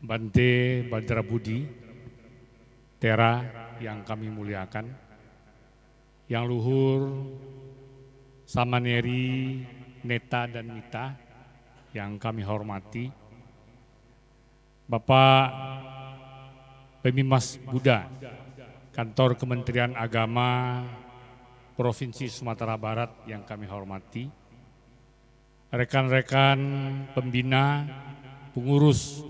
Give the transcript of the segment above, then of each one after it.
Bante Badra Budi, Tera yang kami muliakan, yang luhur Samaneri, Neta dan Mita yang kami hormati, Bapak Pemimas Buddha, Kantor Kementerian Agama Provinsi Sumatera Barat yang kami hormati, rekan-rekan pembina, pengurus,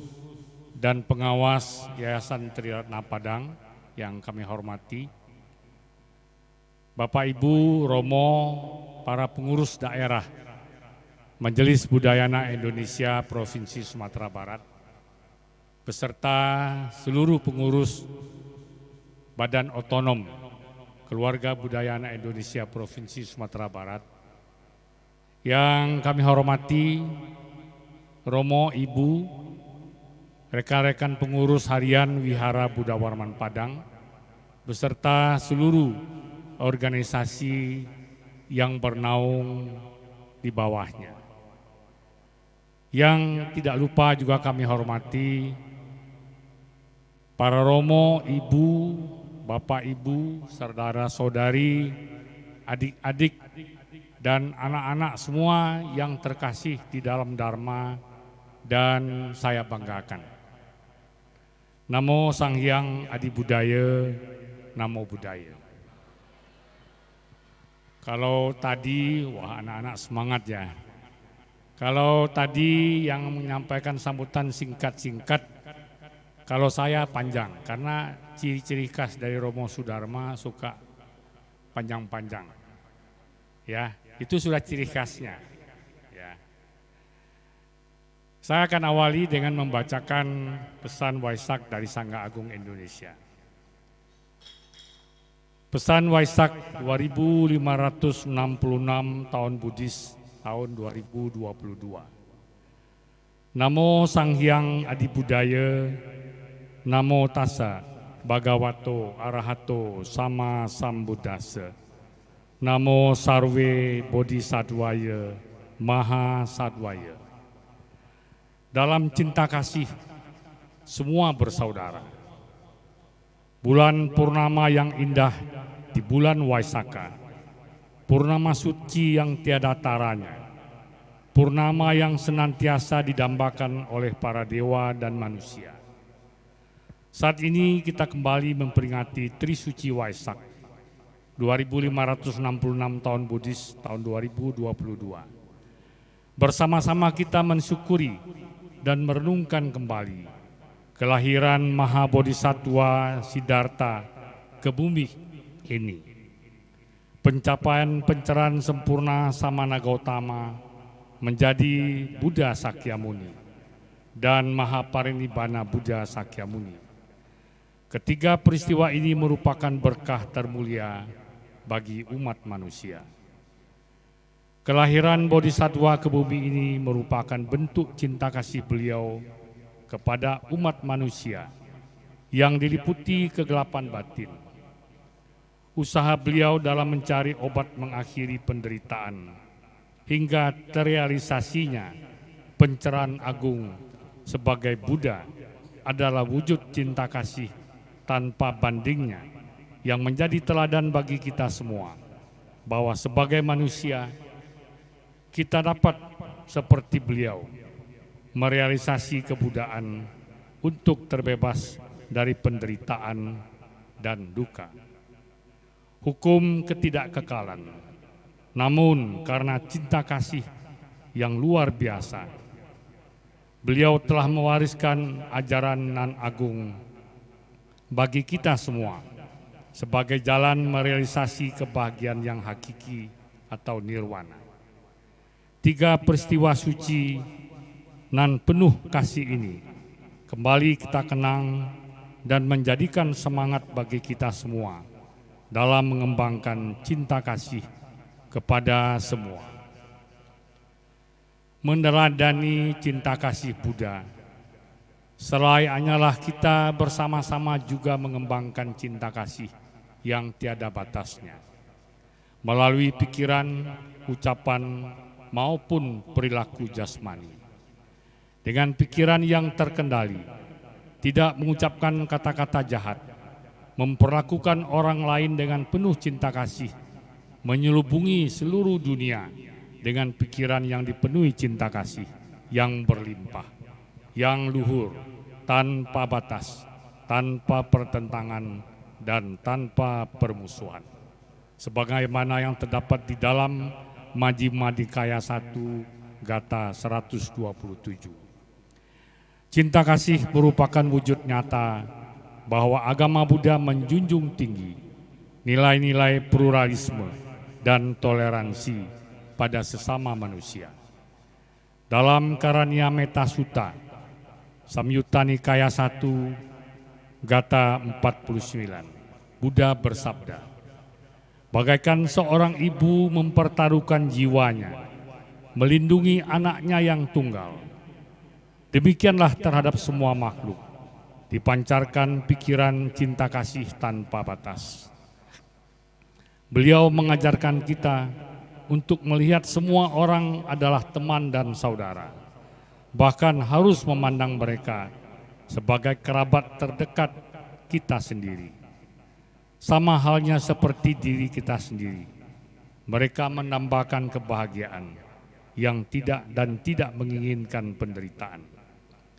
dan pengawas Yayasan Triratna Padang yang kami hormati, Bapak Ibu Romo, para pengurus daerah Majelis Budayana Indonesia Provinsi Sumatera Barat, beserta seluruh pengurus Badan Otonom Keluarga Budayana Indonesia Provinsi Sumatera Barat, yang kami hormati Romo, Ibu, rekan-rekan pengurus harian Wihara Buddha Warman Padang, beserta seluruh organisasi yang bernaung di bawahnya. Yang tidak lupa juga kami hormati para Romo, Ibu, Bapak Ibu, saudara-saudari, adik-adik, dan anak-anak semua yang terkasih di dalam Dharma dan saya banggakan. Namo Sang Hyang Adi Budaya, Namo Buddhaya. Kalau tadi, wah anak-anak semangat ya. Kalau tadi yang menyampaikan sambutan singkat-singkat, kalau saya panjang, karena ciri-ciri khas dari Romo Sudharma suka panjang-panjang. Ya, itu sudah ciri khasnya. Ya. Saya akan awali dengan membacakan pesan Waisak dari Sangga Agung Indonesia. Pesan Waisak 2566 tahun Buddhis tahun 2022. Namo Sang Hyang Adi Budaya, Namo Tassa Bhagavato Arahato Sama Sambuddhassa, Namo Sarve Bodhisattwaya Maha Sadwaya. Dalam cinta kasih, semua bersaudara. Bulan purnama yang indah di bulan Waisaka, purnama suci yang tiada taranya, purnama yang senantiasa didambakan oleh para dewa dan manusia. Saat ini kita kembali memperingati Trisuci Waisak 2566 tahun Buddhis tahun 2022. Bersama-sama kita mensyukuri dan merenungkan kembali kelahiran Maha Bodhisattva Siddhartha ke bumi ini. Pencapaian pencerahan sempurna Samana Gautama menjadi Buddha Sakyamuni dan Maha Parinibbana Buddha Sakyamuni. Ketiga peristiwa ini merupakan berkah termulia bagi umat manusia. Kelahiran Bodhisattva ke bumi ini merupakan bentuk cinta kasih beliau kepada umat manusia yang diliputi kegelapan batin. Usaha beliau dalam mencari obat mengakhiri penderitaan hingga terrealisasinya pencerahan agung sebagai Buddha adalah wujud cinta kasih tanpa bandingnya yang menjadi teladan bagi kita semua, bahwa sebagai manusia kita dapat seperti beliau merealisasi kebudayaan untuk terbebas dari penderitaan dan duka. Hukum ketidakkekalan, namun karena cinta kasih yang luar biasa, beliau telah mewariskan ajaran nan agung bagi kita semua sebagai jalan merealisasi kebahagiaan yang hakiki atau nirwana. Tiga peristiwa suci nan penuh kasih ini kembali kita kenang dan menjadikan semangat bagi kita semua dalam mengembangkan cinta kasih kepada semua. Meneladani cinta kasih Buddha, selain hanyalah kita bersama-sama juga mengembangkan cinta kasih yang tiada batasnya, melalui pikiran, ucapan, maupun perilaku jasmani. Dengan pikiran yang terkendali, tidak mengucapkan kata-kata jahat, memperlakukan orang lain dengan penuh cinta kasih, menyelubungi seluruh dunia dengan pikiran yang dipenuhi cinta kasih yang berlimpah, yang luhur, tanpa batas, tanpa pertentangan, dan tanpa permusuhan. Sebagaimana yang terdapat di dalam Majjhima Nikaya 1 Gata 127. Cinta kasih merupakan wujud nyata bahwa agama Buddha menjunjung tinggi nilai-nilai pluralisme dan toleransi pada sesama manusia. Dalam Karanya Metta Sutta, Samyutta Nikaya 1, Gata 49, Buddha bersabda, bagaikan seorang ibu mempertaruhkan jiwanya, melindungi anaknya yang tunggal, demikianlah terhadap semua makhluk, dipancarkan pikiran cinta kasih tanpa batas. Beliau mengajarkan kita untuk melihat semua orang adalah teman dan saudara, bahkan harus memandang mereka sebagai kerabat terdekat kita sendiri. Sama halnya seperti diri kita sendiri, mereka menambahkan kebahagiaan yang tidak menginginkan penderitaan.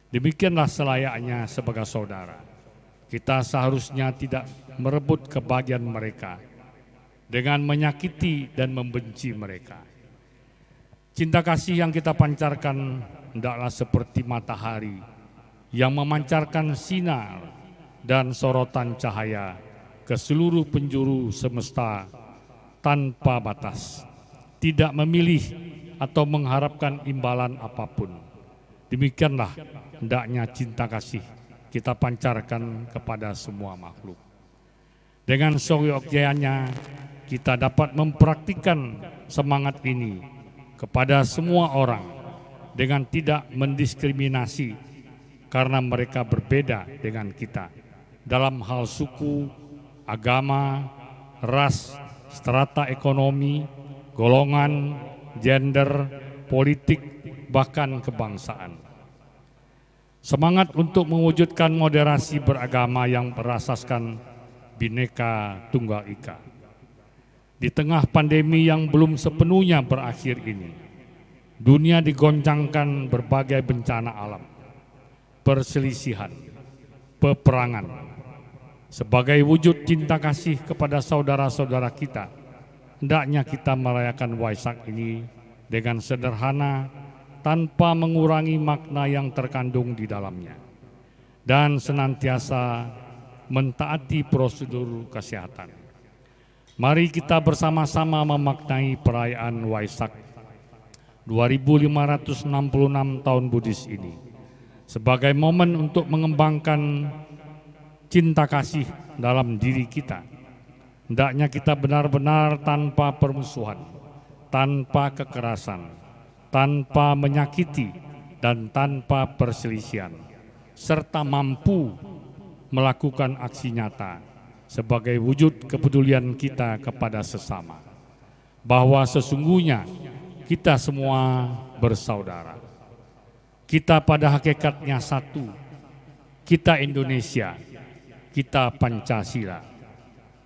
Demikianlah selayaknya sebagai saudara. Kita seharusnya tidak merebut kebahagiaan mereka dengan menyakiti dan membenci mereka. Cinta kasih yang kita pancarkan hendaklah seperti matahari yang memancarkan sinar dan sorotan cahaya ke seluruh penjuru semesta tanpa batas, tidak memilih atau mengharapkan imbalan apapun. Demikianlah hendaknya cinta kasih kita pancarkan kepada semua makhluk. Dengan seyogyanya kita dapat mempraktikkan semangat ini kepada semua orang dengan tidak mendiskriminasi karena mereka berbeda dengan kita dalam hal suku, agama, ras, strata ekonomi, golongan, gender, politik, bahkan kebangsaan. Semangat untuk mewujudkan moderasi beragama yang berasaskan Bhinneka Tunggal Ika. Di tengah pandemi yang belum sepenuhnya berakhir ini, dunia digoncangkan berbagai bencana alam, perselisihan, peperangan. Sebagai wujud cinta kasih kepada saudara-saudara kita, hendaknya kita merayakan Waisak ini dengan sederhana, tanpa mengurangi makna yang terkandung di dalamnya, dan senantiasa mentaati prosedur kesehatan. Mari kita bersama-sama memaknai perayaan Waisak 2566 tahun Buddhis ini sebagai momen untuk mengembangkan cinta kasih dalam diri kita. Hendaknya kita benar-benar tanpa permusuhan, tanpa kekerasan, tanpa menyakiti, dan tanpa perselisihan, serta mampu melakukan aksi nyata sebagai wujud kepedulian kita kepada sesama, bahwa sesungguhnya kita semua bersaudara. Kita pada hakikatnya satu, kita Indonesia, kita Pancasila.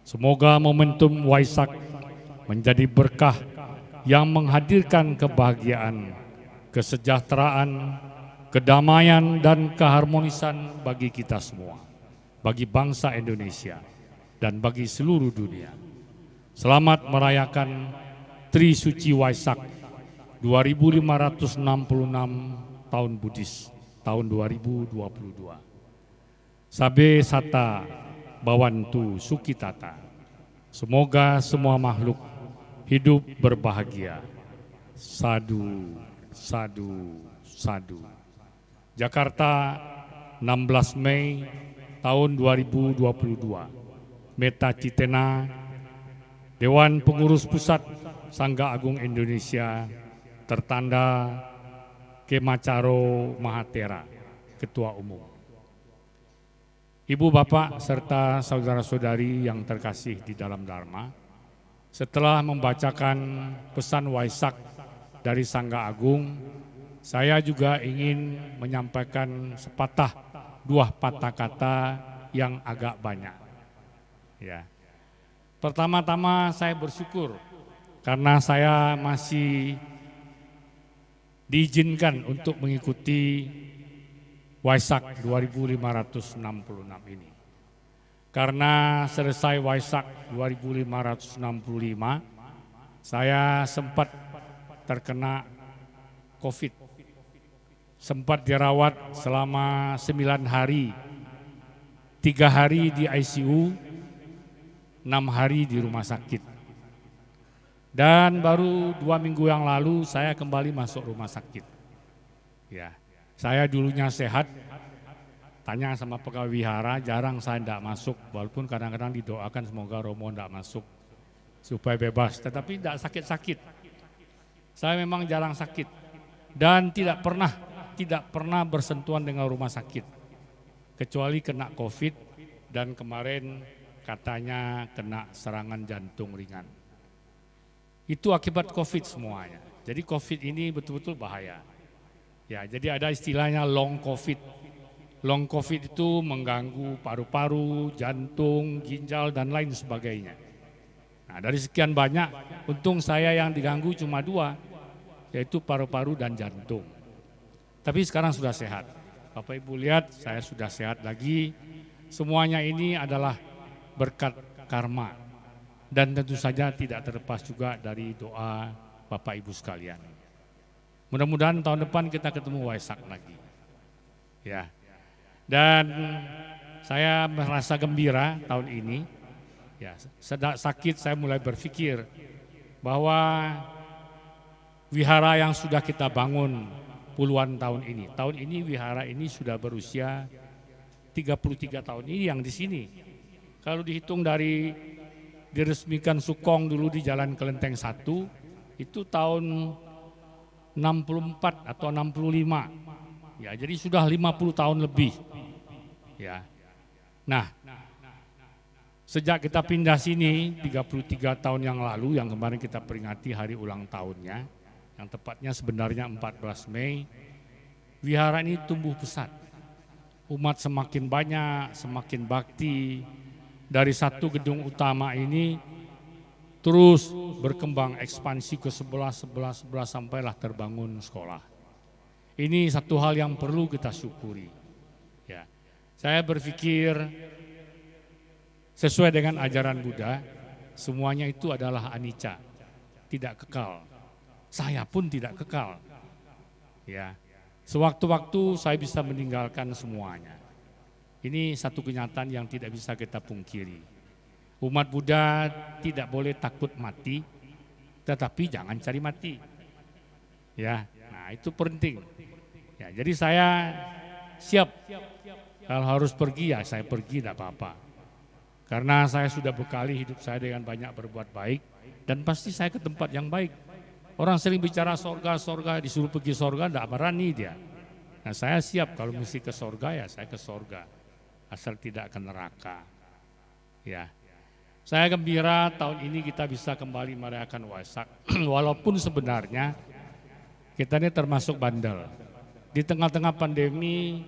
Semoga momentum Waisak menjadi berkah yang menghadirkan kebahagiaan, kesejahteraan, kedamaian, dan keharmonisan bagi kita semua, bagi bangsa Indonesia, dan bagi seluruh dunia. Selamat merayakan Tri Suci Waisak 2566 tahun Buddhis tahun 2022. Sabe Sata Bawantu Sukitata. Semoga semua makhluk hidup berbahagia. Sadu, sadu, sadu. Jakarta, 16 Mei tahun 2022. Metta Citena, Dewan Pengurus Pusat Sangga Agung Indonesia, tertanda Kemacaro Mahatera, Ketua Umum. Ibu, Bapak, serta saudara-saudari yang terkasih di dalam Dharma, setelah membacakan pesan Waisak dari Sangga Agung, saya juga ingin menyampaikan sepatah dua patah kata yang agak banyak. Ya. Pertama-tama saya bersyukur karena saya masih diizinkan untuk mengikuti Waisak 2566 ini. Karena selesai Waisak 2565, saya sempat terkena COVID. Sempat dirawat selama 9 hari, 3 hari di ICU, 6 hari di rumah sakit. Dan baru 2 minggu yang lalu saya kembali masuk rumah sakit. Ya, saya dulunya sehat, tanya sama pegawai wihara, jarang saya tidak masuk, walaupun kadang-kadang didoakan semoga Romo tidak masuk supaya bebas, tetapi tidak sakit-sakit. Saya memang jarang sakit dan tidak pernah bersentuhan dengan rumah sakit, kecuali kena COVID dan kemarin katanya kena serangan jantung ringan. Itu akibat COVID semuanya. Jadi COVID ini betul-betul bahaya. Ya, jadi ada istilahnya long COVID. Long COVID itu mengganggu paru-paru, jantung, ginjal, dan lain sebagainya. Nah, dari sekian banyak, untung saya yang diganggu cuma 2, yaitu paru-paru dan jantung. Tapi sekarang sudah sehat. Bapak Ibu lihat, saya sudah sehat lagi. Semuanya ini adalah berkat karma. Dan tentu saja tidak terlepas juga dari doa Bapak Ibu sekalian. Mudah-mudahan tahun depan kita ketemu Waisak lagi. Ya. Dan saya merasa gembira tahun ini. Ya, sedang sakit saya mulai berpikir bahwa wihara yang sudah kita bangun puluhan tahun ini. Tahun ini wihara ini sudah berusia 33 tahun ini yang di sini. Kalau dihitung dari diresmikan Sukong dulu di Jalan Kelenteng 1, itu tahun 64 atau 65. Ya, jadi sudah 50 tahun lebih. Ya. Nah, sejak kita pindah sini 33 tahun yang lalu yang kemarin kita peringati hari ulang tahunnya, yang tepatnya sebenarnya 14 Mei, wihara ini tumbuh pesat. Umat semakin banyak, semakin bakti. Dari satu gedung utama ini terus berkembang ekspansi ke sebelah sampailah terbangun sekolah. Ini satu hal yang perlu kita syukuri. Ya. Saya berpikir sesuai dengan ajaran Buddha, semuanya itu adalah anicca, tidak kekal. Saya pun tidak kekal. Ya. Sewaktu-waktu saya bisa meninggalkan semuanya. Ini satu kenyataan yang tidak bisa kita pungkiri. Umat Buddha tidak boleh takut mati, tetapi jangan cari mati. Ya, nah itu penting. Ya, jadi saya siap kalau harus pergi ya saya pergi tidak apa-apa. Karena saya sudah bekali hidup saya dengan banyak berbuat baik dan pasti saya ke tempat yang baik. Orang sering bicara sorga, disuruh pergi sorga tidak berani dia. Nah saya siap kalau mesti ke sorga ya saya ke sorga. Asal tidak ke neraka. Ya. Saya gembira tahun ini kita bisa kembali merayakan Waisak. Walaupun sebenarnya kita ini termasuk bandel. Di tengah-tengah pandemi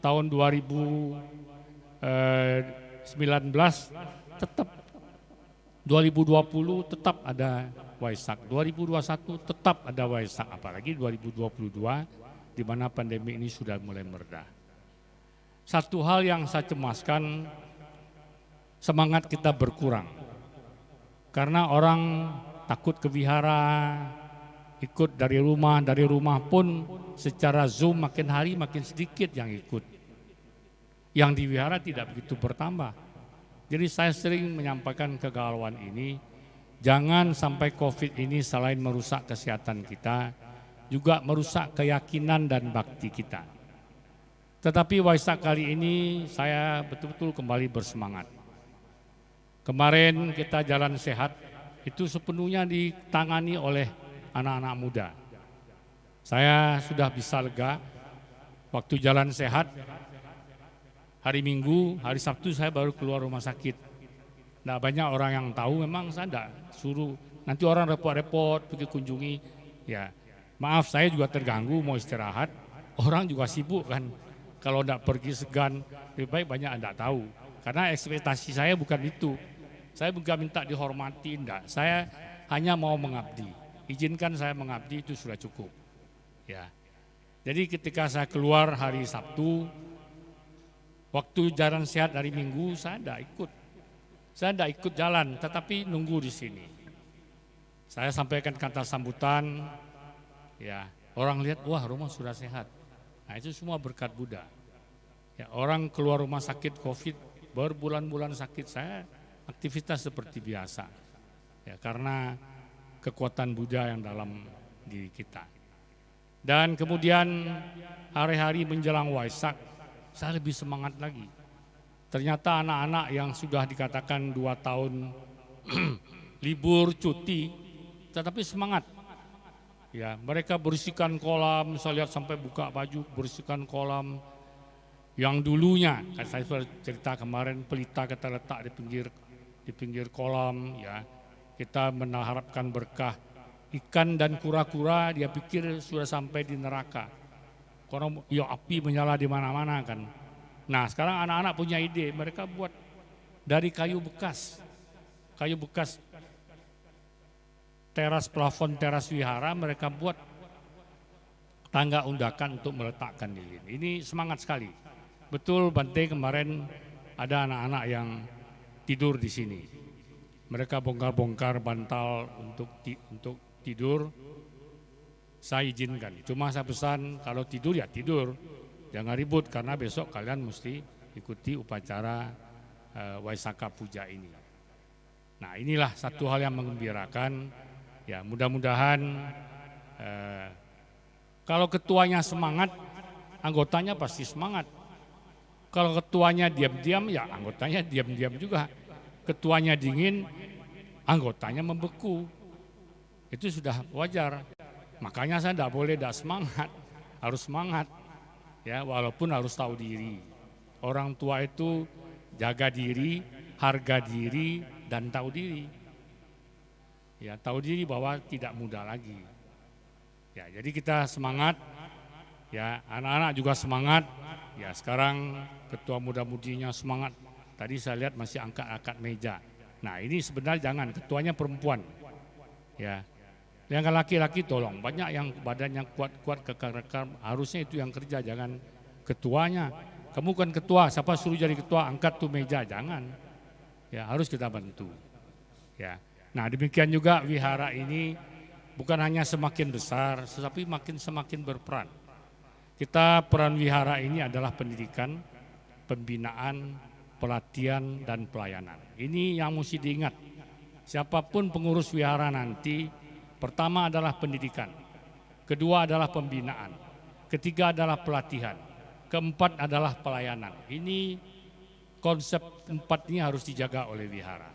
tahun 2019 tetap 2020 tetap ada Waisak. 2021 tetap ada Waisak, apalagi 2022 di mana pandemi ini sudah mulai mereda. Satu hal yang saya cemaskan, semangat kita berkurang. Karena orang takut ke wihara, ikut dari rumah pun secara Zoom makin hari makin sedikit yang ikut. Yang di wihara tidak begitu bertambah. Jadi saya sering menyampaikan kegalauan ini, jangan sampai COVID ini selain merusak kesehatan kita, juga merusak keyakinan dan bakti kita. Tetapi Waisak kali ini saya betul-betul kembali bersemangat. Kemarin kita jalan sehat, itu sepenuhnya ditangani oleh anak-anak muda. Saya sudah bisa lega, waktu jalan sehat, hari Minggu, hari Sabtu saya baru keluar rumah sakit. Nah banyak orang yang tahu memang saya enggak suruh, nanti orang repot-repot pergi kunjungi. Ya maaf saya juga terganggu mau istirahat, orang juga sibuk kan. Kalau tidak pergi segan, lebih baik banyak tidak tahu. Karena ekspektasi saya bukan itu. Saya bukan minta dihormati, enggak. Saya hanya mau mengabdi. Izinkan saya mengabdi itu sudah cukup. Ya. Jadi ketika saya keluar hari Sabtu, waktu jalan sehat hari Minggu, saya tidak ikut. Saya tidak ikut jalan, tetapi nunggu di sini. Saya sampaikan kata sambutan, ya orang lihat, wah rumah sudah sehat. Nah itu semua berkat Buddha. Ya, orang keluar rumah sakit COVID, berbulan-bulan sakit, saya aktivitas seperti biasa. Ya, karena kekuatan Buddha yang dalam diri kita. Dan kemudian hari-hari menjelang Waisak, saya lebih semangat lagi. Ternyata anak-anak yang sudah dikatakan 2 tahun libur, cuti, tetapi semangat. Ya, mereka bersihkan kolam, saya lihat sampai buka baju, bersihkan kolam. Yang dulunya, saya sudah cerita kemarin, pelita kita letak di pinggir kolam, ya. Kita mengharapkan berkah. Ikan dan kura-kura dia pikir sudah sampai di neraka. Karena ya api menyala di mana-mana kan. Nah, sekarang anak-anak punya ide, mereka buat dari kayu bekas. Kayu bekas teras plafon teras wihara, mereka buat tangga undakan untuk meletakkan lilin. Ini semangat sekali. Betul Bante, kemarin ada anak-anak yang tidur di sini. Mereka bongkar-bongkar bantal untuk tidur. Saya izinkan. Cuma saya pesan kalau tidur ya tidur. Jangan ribut karena besok kalian mesti ikuti upacara Waisaka Puja ini. Nah, inilah satu hal yang menggembirakan. Ya, mudah-mudahan kalau ketuanya semangat, anggotanya pasti semangat. Kalau ketuanya diam-diam, ya anggotanya diam-diam juga. Ketuanya dingin, anggotanya membeku. Itu sudah wajar. Makanya saya tidak boleh tidak semangat, harus semangat. Ya, walaupun harus tahu diri. Orang tua itu jaga diri, harga diri, dan tahu diri. Ya, tahu diri bahwa tidak mudah lagi. Ya, jadi kita semangat. Ya, anak-anak juga semangat. Ya, sekarang ketua muda-mudinya semangat. Tadi saya lihat masih angkat-angkat meja. Nah, ini sebenarnya jangan, ketuanya perempuan. Ya. Yang laki-laki tolong, banyak yang badannya kuat-kuat kekar-kekar, harusnya itu yang kerja, jangan ketuanya. Kamu kan ketua, siapa suruh jadi ketua, angkat tuh meja, jangan. Ya, harus kita bantu. Ya. Nah, demikian juga wihara ini bukan hanya semakin besar, tetapi semakin berperan. Kita peran wihara ini adalah pendidikan, pembinaan, pelatihan, dan pelayanan. Ini yang mesti diingat. Siapapun pengurus wihara nanti, pertama adalah pendidikan, kedua adalah pembinaan, ketiga adalah pelatihan, keempat adalah pelayanan. Ini konsep 4 ini harus dijaga oleh wihara.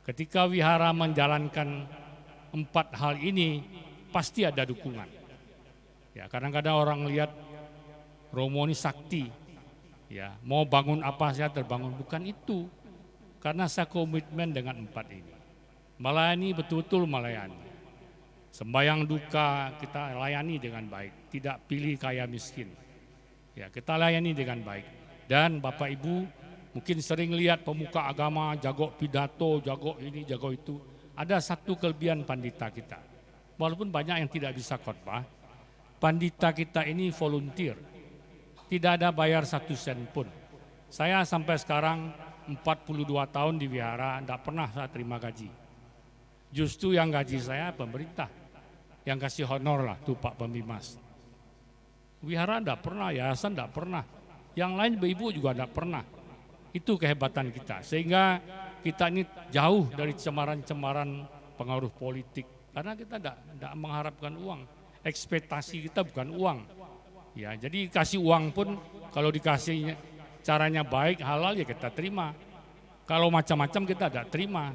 Ketika wihara menjalankan 4 hal ini, pasti ada dukungan. Ya, kadang-kadang orang lihat Romo ini sakti, ya mau bangun apa saya terbangun, bukan itu. Karena saya komitmen dengan 4 ini. Melayani betul-betul melayani. Sembayang duka kita layani dengan baik, tidak pilih kaya miskin. Ya, kita layani dengan baik. Dan Bapak Ibu mungkin sering lihat pemuka agama jago pidato, jago ini, jago itu. Ada satu kelebihan pandita kita. Walaupun banyak yang tidak bisa khotbah, pandita kita ini volunteer. Tidak ada bayar 1 sen pun. Saya sampai sekarang 42 tahun di wihara, tidak pernah saya terima gaji. Justru yang gaji saya pemerintah, yang kasih honor lah tuh Pak Pembimas. Wihara tidak pernah, yayasan tidak pernah. Yang lain ibu juga tidak pernah. Itu kehebatan kita, sehingga kita ini jauh dari cemaran-cemaran pengaruh politik. Karena kita tidak mengharapkan uang, ekspektasi kita bukan uang. Ya, jadi kasih uang pun kalau dikasih caranya baik, halal ya kita terima. Kalau macam-macam kita tidak terima.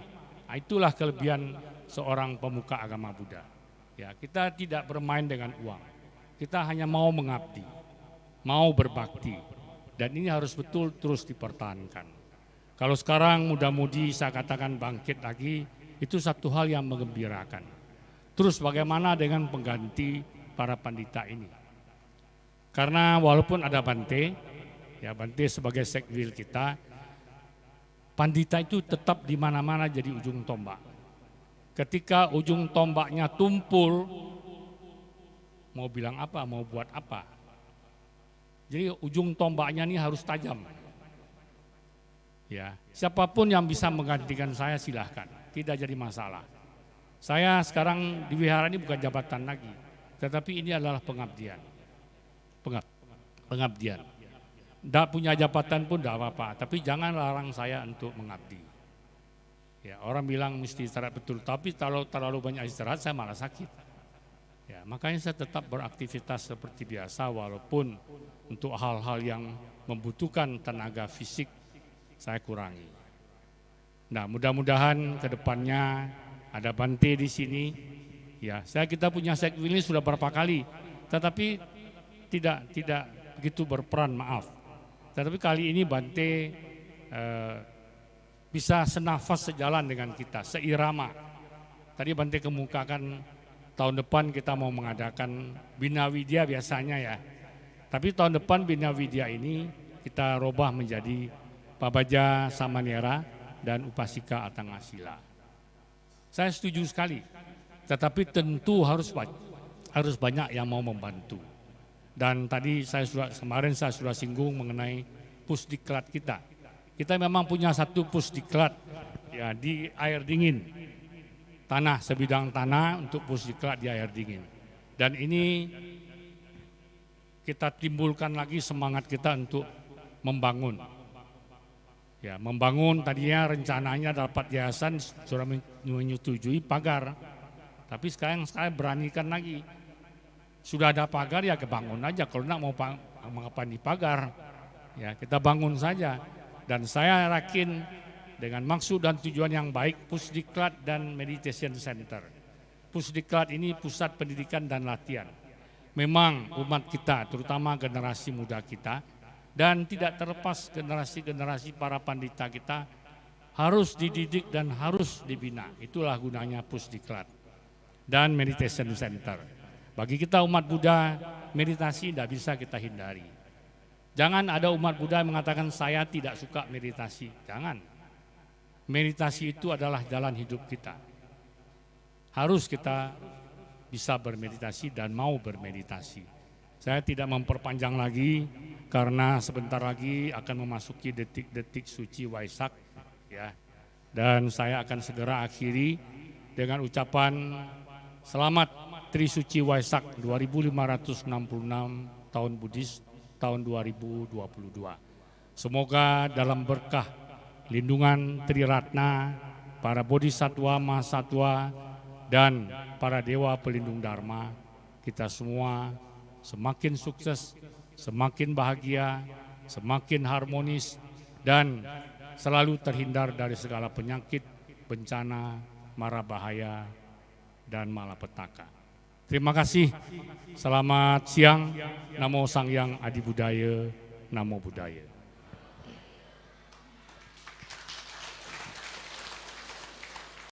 Nah, itulah kelebihan seorang pemuka agama Buddha. Ya, kita tidak bermain dengan uang. Kita hanya mau mengabdi, mau berbakti. Dan ini harus betul terus dipertahankan. Kalau sekarang muda-mudi saya katakan bangkit lagi, itu satu hal yang menggembirakan. Terus bagaimana dengan pengganti para pandita ini? Karena walaupun ada Bante, ya Bante sebagai sekwil kita, pandita itu tetap di mana-mana jadi ujung tombak. Ketika ujung tombaknya tumpul, mau bilang apa, mau buat apa. Jadi ujung tombaknya ini harus tajam. Ya, siapapun yang bisa menggantikan saya silahkan, tidak jadi masalah. Saya sekarang di wihara ini bukan jabatan lagi, tetapi ini adalah pengabdian. Pengabdian. Tidak punya jabatan pun tidak apa-apa, tapi jangan larang saya untuk mengabdi. Ya, orang bilang mesti istirahat betul, tapi kalau terlalu banyak istirahat saya malah sakit. Ya, makanya saya tetap beraktivitas seperti biasa walaupun untuk hal-hal yang membutuhkan tenaga fisik saya kurangi. Nah, mudah-mudahan ke depannya ada Bante di sini. Ya, kita punya sekwil ini sudah berapa kali, tetapi tidak begitu berperan, maaf. Tetapi kali ini Bante bisa senafas sejalan dengan kita, seirama. Tadi Bante kemukakan tahun depan kita mau mengadakan Bina Widya biasanya ya. Tapi tahun depan Bina Widya ini kita robah menjadi Pabaja Samaniera dan Upasika Atangasila. Saya setuju sekali, tetapi tentu harus banyak yang mau membantu. Dan tadi kemarin saya sudah singgung mengenai pusdiklat kita. Kita memang punya satu pusdiklat ya di air dingin, sebidang tanah untuk pusdiklat di air dingin. Dan ini kita timbulkan lagi semangat kita untuk membangun. Ya, membangun tadinya rencananya dapat yayasan sudah menyetujui pagar, tapi sekarang saya beranikan lagi. Sudah ada pagar ya kebangun aja, kalau enggak mau ngapain di pagar, ya kita bangun saja. Dan saya yakin dengan maksud dan tujuan yang baik Pusdiklat dan Meditation Center. Pusdiklat ini pusat pendidikan dan latihan. Memang umat kita, terutama generasi muda kita, dan tidak terlepas generasi-generasi para pandita kita harus dididik dan harus dibina. Itulah gunanya Pusdiklat dan Meditation Center. Bagi kita umat Buddha, meditasi tidak bisa kita hindari. Jangan ada umat Buddha yang mengatakan saya tidak suka meditasi. Jangan. Meditasi itu adalah jalan hidup kita. Harus kita bisa bermeditasi dan mau bermeditasi. Saya tidak memperpanjang lagi karena sebentar lagi akan memasuki detik-detik suci Waisak ya. Dan saya akan segera akhiri dengan ucapan selamat Trisuci Waisak 2566 tahun Buddhis tahun 2022. Semoga dalam berkah lindungan Triratna, para bodhisatwa, mahasatwa, dan para dewa pelindung dharma, kita semua semakin sukses, semakin bahagia, semakin harmonis, dan selalu terhindar dari segala penyakit, bencana, mara bahaya, dan malapetaka. Terima kasih, selamat siang, Namo Sang Hyang Adi Budaya, Namo Buddhaya.